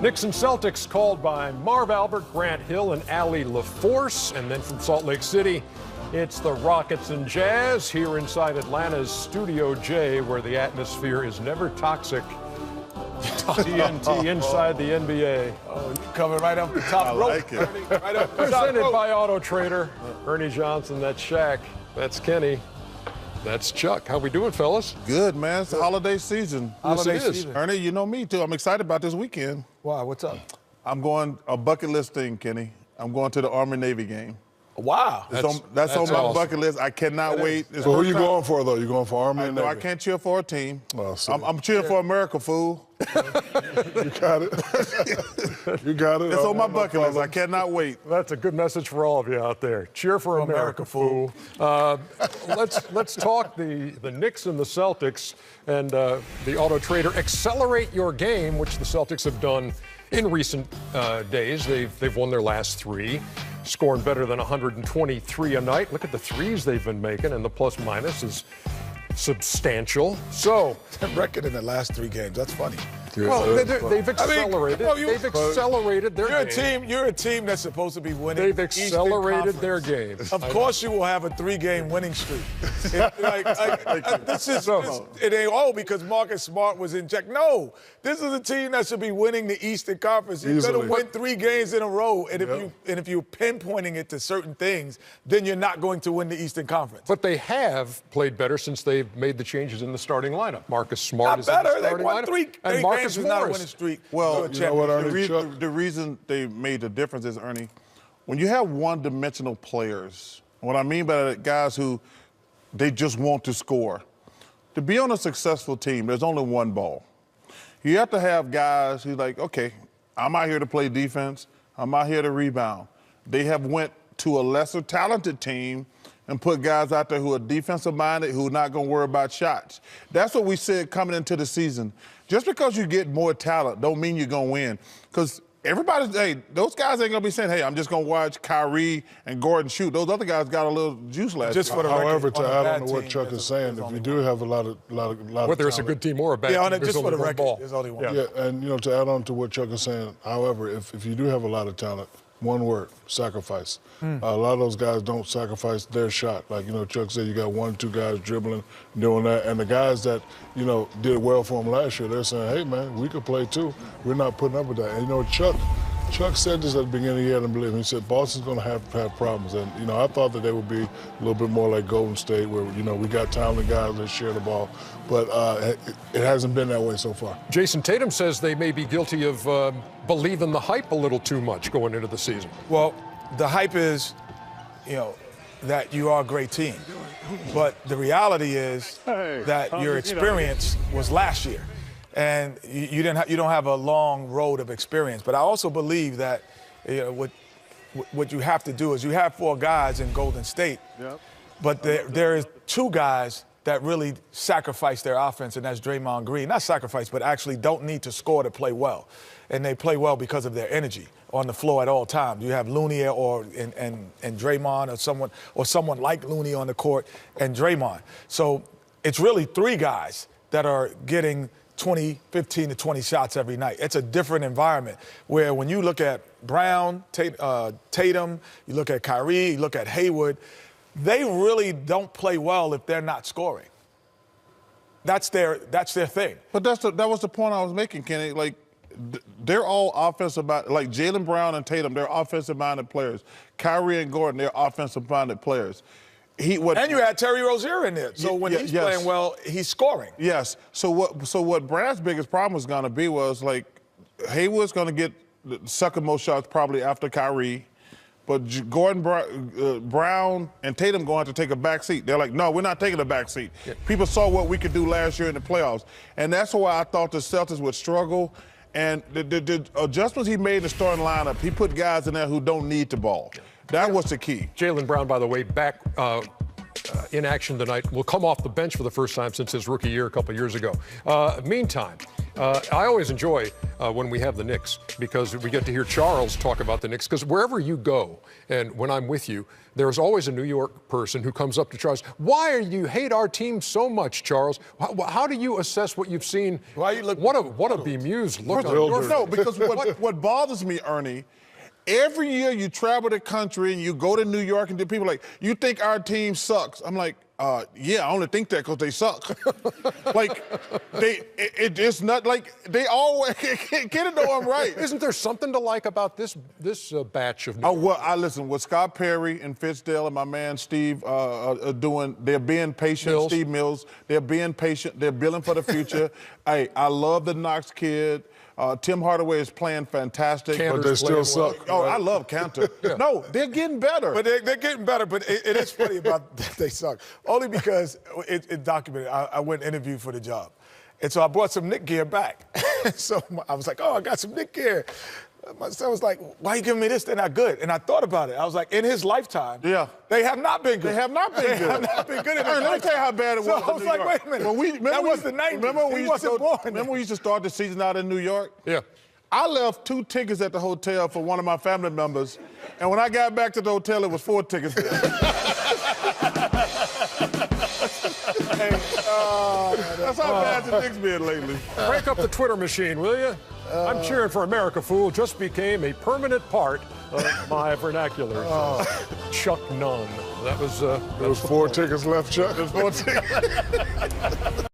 Knicks and Celtics called by Marv Albert, Grant Hill, and Allie LaForce. And then from Salt Lake City, it's the Rockets and Jazz here inside Atlanta's Studio J, where the atmosphere is never toxic. TNT inside the NBA. Oh, coming right up the top rope. Like it. Right up the top Presented rope. by Auto Trader. Ernie Johnson, that's Shaq. That's Kenny. That's Chuck. How we doing, fellas? Good, man. It's the holiday season. Yes, it is. season. Ernie, you know me, too. I'm excited about this weekend. Wow, what's up? I'm going a bucket list thing, Kenny. I'm going to the Army-Navy game. Wow. That's on my awesome. bucket list. I cannot wait. So who are you going for, though? You going for Army and No, Navy? I can't cheer for a team. Oh, see. I'm cheering for America, fool. You got it. You got it. It's on my bucket list. I cannot wait. That's a good message for all of you out there. Cheer for America, fool. Let's talk the Knicks and the Celtics and the Auto Trader Accelerate Your Game, which the Celtics have done in recent days. They've won their last three, scoring better than 123 a night. Look at the threes they've been making, and the plus minus is substantial. So, Record in the last 3 games. That's funny. well, they've accelerated. come on, They've accelerated their game. You're a team that's supposed to be winning. They've Eastern accelerated their Conference. game. Of course, you will have a 3-game winning streak. It ain't because Marcus Smart was in check. No, this is a team that should be winning the Eastern Conference. You're going to win 3 games in a row, and if you're pinpointing it to certain things, then you're not going to win the Eastern Conference. But they have played better since they've made the changes in the starting lineup. Marcus Smart Not is better. in the They starting won lineup. 3 and games Marcus is not a winning Morris. streak. Well, you know what, Ernie? The reason they made the difference is, Ernie, when you have one-dimensional players, what I mean by that, guys who they just want to score. To be on a successful team, there's only one ball. You have to have guys who like, okay, I'm out here to play defense. I'm out here to rebound. They have went to a lesser talented team and put guys out there who are defensive-minded, who are not going to worry about shots. That's what we said coming into the season. Just because you get more talent don't mean you're going to win. Because those guys ain't going to be saying, hey, I'm just going to watch Kyrie and Gordon shoot. Those other guys got a little juice last Just year. for the However, record, to on a add bad on to what team, Chuck there's is saying, if you do have a lot of Whether it's a talent, good team or a bad Yeah, team, on it, there's just for only the one record, ball. there's only one. Yeah, and to add on to what Chuck is saying, however, if you do have a lot of talent, one word, sacrifice. A lot of those guys don't sacrifice their shot. Like, Chuck said, you got 1 or 2 guys dribbling, doing that. And the guys that, did well for them last year, they're saying, hey, man, we could play too. We're not putting up with that. And, Chuck said this at the beginning of the year, I believe. He said Boston's going to have problems. And, I thought that they would be a little bit more like Golden State, where, we got talented guys that share the ball. But it hasn't been that way so far. Jason Tatum says they may be guilty of believing the hype a little too much going into the season. Well, the hype is, that you are a great team. But the reality is that your experience was last year. And you don't have a long road of experience. But I also believe that what you have to do is you have 4 guys in Golden State, but there is 2 guys that really sacrifice their offense, and that's Draymond Green. Not sacrifice, but actually don't need to score to play well. And they play well because of their energy on the floor at all times. You have Looney and Draymond or someone like Looney on the court and Draymond. So it's really 3 guys that are getting 15 to 20 shots every night. It's a different environment where when you look at Brown, Tatum, you look at Kyrie, you look at Hayward, they really don't play well if they're not scoring. That's their thing. But that was the point I was making, Kenny. Like, they're all offensive-minded. Like Jaylen Brown and Tatum, they're offensive-minded players. Kyrie and Gordon, they're offensive-minded players. And you had Terry Rozier in there. So when he's playing well, he's scoring. Yes. So what Brad's biggest problem was going to be was, like, Hayward's going to get the second most shots probably after Kyrie. But Gordon, Brown, and Tatum going to have to take a back seat. They're like, no, we're not taking a back seat. Yeah. People saw what we could do last year in the playoffs. And that's why I thought the Celtics would struggle. And the adjustments he made in the starting lineup, he put guys in there who don't need the ball. That was the key. Jaylen Brown, by the way, back in action tonight, will come off the bench for the first time since his rookie year a couple years ago. Meantime, I always enjoy when we have the Knicks because we get to hear Charles talk about the Knicks because wherever you go and when I'm with you, there's always a New York person who comes up to Charles. Why do you hate our team so much, Charles? How do you assess what you've seen? Why you look? What a bemused look on your face. No, because what bothers me, Ernie, every year you travel the country and you go to New York and people are like, you think our team sucks? I'm like, yeah, I only think that because they suck. Like, it's not like they always get it though. I'm right. Isn't there something to like about this batch of? Well, I listen. What Scott Perry and Fitzdale and my man Steve are doing, they're being patient. Mills. Steve Mills, they're being patient. They're building for the future. Hey, I love the Knox kid. Tim Hardaway is playing fantastic. Cantor's but they still playing suck. Oh, I love Cantor. Yeah. No, they're getting better. But they're getting better. But it is funny about that they suck. Only because it documented. I went and interviewed for the job. And so I brought some Knick gear back. So I was like, oh, I got some Knick gear. My son was like, why are you giving me this? They're not good. And I thought about it. I was like, in his lifetime, they have not been good. They have not been good. They have not been good in his Let me lifetime. tell you how bad it was. So I was like, wait a minute. That was the 90s. Remember when we used to start the season out in New York? Yeah. I left 2 tickets at the hotel for one of my family members, and when I got back to the hotel, it was 4 tickets there. That's how bad the Knicks been lately. Break up the Twitter machine, will you? I'm cheering for America, fool. Just became a permanent part of my vernacular. Chuck Nunn. That was. There was 4 tickets left, Chuck. There's 4 tickets.